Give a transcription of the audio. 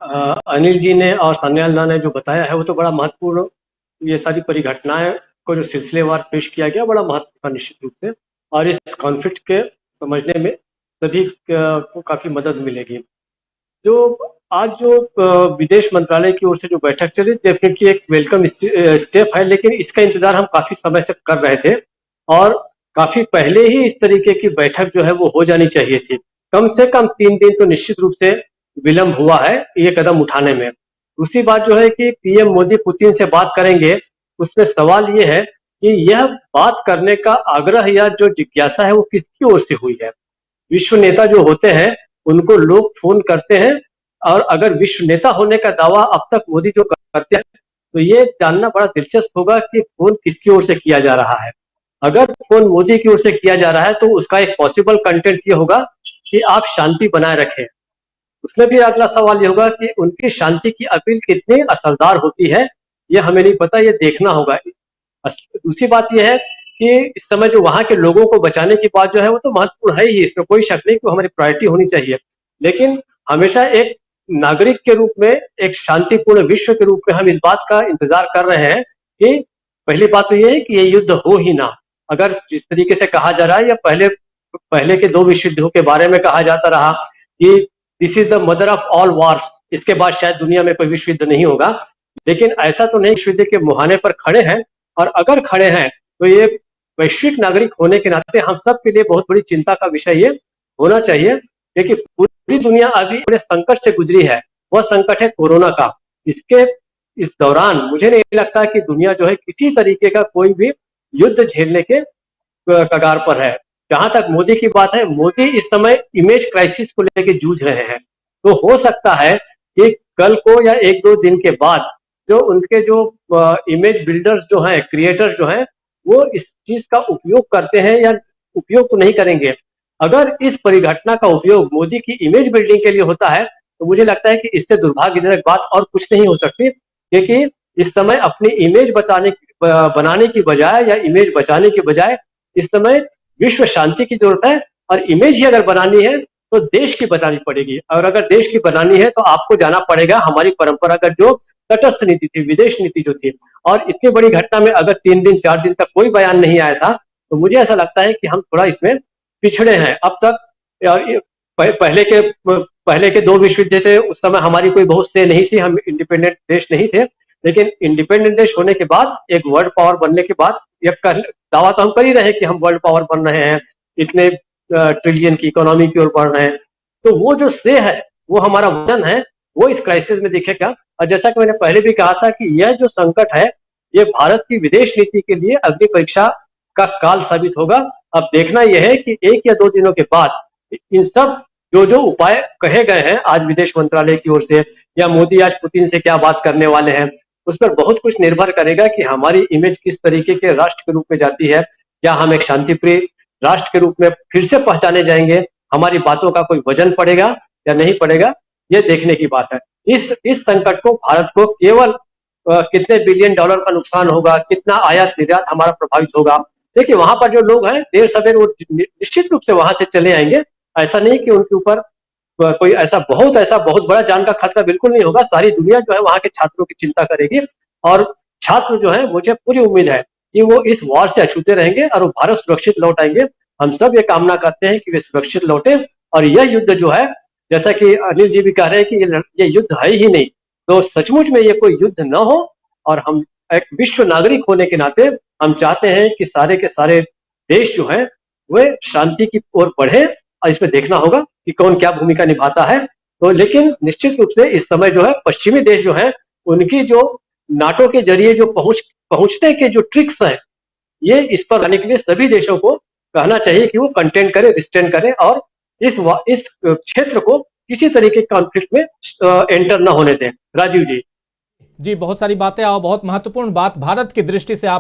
अनिल जी ने और सान्याल ने जो बताया है वो तो बड़ा महत्वपूर्ण, ये सारी परिघटनाएं को जो सिलसिलेवार पेश किया गया बड़ा महत्वपूर्ण निश्चित रूप से, और इस कॉन्फ्लिक्ट के समझने में सभी को काफी मदद मिलेगी। जो आज जो विदेश मंत्रालय की ओर से जो बैठक चली, डेफिनेटली एक वेलकम स्टेप है, लेकिन इसका इंतजार हम काफी समय से कर रहे थे और काफी पहले ही इस तरीके की बैठक जो है वो हो जानी चाहिए थी। कम से कम 3 दिन तो निश्चित रूप से विलंब हुआ है ये कदम उठाने में। दूसरी बात जो है कि पीएम मोदी पुतिन से बात करेंगे, उसमें सवाल ये है कि यह बात करने का आग्रह या जो जिज्ञासा है वो किसकी ओर से हुई है। विश्व नेता जो होते हैं उनको लोग फोन करते हैं, और अगर विश्व नेता होने का दावा अब तक मोदी जो करते हैं तो ये जानना बड़ा दिलचस्प होगा कि फोन किसकी ओर से किया जा रहा है। अगर फोन मोदी की ओर से किया जा रहा है तो उसका एक पॉसिबल कंटेंट ये होगा कि आप शांति बनाए रखें। उसमें भी अगला सवाल ये होगा कि उनकी शांति की अपील कितनी असरदार होती है, ये हमें नहीं पता, ये देखना होगा। दूसरी बात यह है कि इस समय जो वहां के लोगों को बचाने की बात जो है वो तो महत्वपूर्ण है ही, इसमें कोई शक नहीं कि हमारी प्रायोरिटी होनी चाहिए। लेकिन हमेशा एक नागरिक के रूप में, एक शांतिपूर्ण विश्व के रूप में हम इस बात का इंतजार कर रहे हैं कि पहली बात तो ये है कि ये युद्ध हो ही ना। अगर जिस तरीके से कहा जा रहा है, या पहले पहले के 2 विश्व युद्धों के बारे में कहा जाता रहा कि this is the mother of all Wars, इसके बाद शायद दुनिया में कोई विश्व युद्ध नहीं होगा। लेकिन ऐसा तो नहीं, विश्व युद्ध के मुहाने पर खड़े हैं, और अगर खड़े हैं तो ये वैश्विक नागरिक होने के नाते हम सब के लिए बहुत बड़ी चिंता का विषय ये होना चाहिए, क्योंकि पूरी दुनिया अभी बड़े संकट से गुजरी है। वह संकट है कोरोना का। इसके इस दौरान मुझे नहीं लगता कि दुनिया जो है किसी तरीके का कोई भी युद्ध झेलने के कगार पर है। जहां तक मोदी की बात है, मोदी इस समय इमेज क्राइसिस को लेकर जूझ रहे हैं। तो हो सकता है कि कल को या 1-2 दिन के बाद जो उनके जो इमेज बिल्डर्स जो हैं, क्रिएटर्स जो हैं, वो इस चीज का उपयोग करते हैं या उपयोग तो नहीं करेंगे। अगर इस परिघटना का उपयोग मोदी की इमेज बिल्डिंग के लिए होता है तो मुझे लगता है कि इससे दुर्भाग्यजनक बात और कुछ नहीं हो सकती, क्योंकि इस समय अपनी इमेज बनाने की बजाय या इमेज बचाने की बजाय इस समय विश्व शांति की जरूरत है। और इमेज ही अगर बनानी है तो देश की बनानी पड़ेगी, और अगर देश की बनानी है तो आपको जाना पड़ेगा हमारी परंपरागत जो तटस्थ नीति थी, विदेश नीति जो थी। और इतनी बड़ी घटना में अगर 3 दिन 4 दिन तक कोई बयान नहीं आया था तो मुझे ऐसा लगता है कि हम थोड़ा इसमें पिछड़े हैं अब तक। पहले के 2 विश्व युद्ध थे, उस समय हमारी कोई बहुत से नहीं थी, हम इंडिपेंडेंट देश नहीं थे। लेकिन इंडिपेंडेंट देश होने के बाद, एक वर्ल्ड पावर बनने के बाद, दावा तो हम कर ही रहे हैं कि हम वर्ल्ड पावर बन रहे हैं, इतने ट्रिलियन की इकोनॉमी की ओर बढ़ रहे हैं। तो वो जो श्रेय है, वो हमारा वजन है, वो इस क्राइसिस में दिखेगा। और जैसा कि मैंने पहले भी कहा था कि यह जो संकट है, ये भारत की विदेश नीति के लिए अग्नि परीक्षा का काल साबित होगा। अब देखना यह है कि 1 या 2 दिनों के बाद इन सब जो जो उपाय कहे गए हैं आज विदेश मंत्रालय की ओर से, या मोदी आज पुतिन से क्या बात करने वाले हैं, उस पर बहुत कुछ निर्भर करेगा कि हमारी इमेज किस तरीके के राष्ट्र के रूप में जाती है। क्या हम एक शांतिप्रिय राष्ट्र के रूप में फिर से पहचाने जाएंगे, हमारी बातों का कोई वजन पड़ेगा या नहीं पड़ेगा, ये देखने की बात है। इस संकट को भारत को केवल कितने बिलियन डॉलर का नुकसान होगा, कितना आयात निर्यात हमारा प्रभावित होगा। देखिए वहां पर जो लोग हैं देर सवेर वो निश्चित रूप से वहां से चले आएंगे। ऐसा नहीं कि उनके ऊपर कोई ऐसा बहुत बड़ा जान का खतरा बिल्कुल नहीं होगा। सारी दुनिया जो है वहां के छात्रों की चिंता करेगी, और छात्र जो है, मुझे पूरी उम्मीद है कि वो इस वार से अछूते रहेंगे और वो भारत सुरक्षित लौट आएंगे। हम सब ये कामना करते हैं कि वे सुरक्षित लौटे, और यह युद्ध जो है, जैसा कि अनिल जी भी कह रहे हैं कि ये युद्ध है ही नहीं, तो सचमुच में ये कोई युद्ध न हो। और हम एक विश्व नागरिक होने के नाते हम चाहते हैं कि सारे के सारे देश जो है वे शांति की ओर बढ़े, और इसमें देखना होगा कि कौन क्या भूमिका निभाता है। तो लेकिन निश्चित रूप से इस समय जो है पश्चिमी देश जो है, उनकी जो नाटो के जरिए जो पहुंचने के जो ट्रिक्स हैं, ये इस पर आने के लिए सभी देशों को कहना चाहिए कि वो कंटेन करे, रिस्ट्रेन करे, और इस क्षेत्र को किसी तरीके के कॉन्फ्लिक्ट में एंटर न होने दें। राजीव जी। जी, बहुत सारी बातें और बहुत महत्वपूर्ण बात भारत की दृष्टि से आप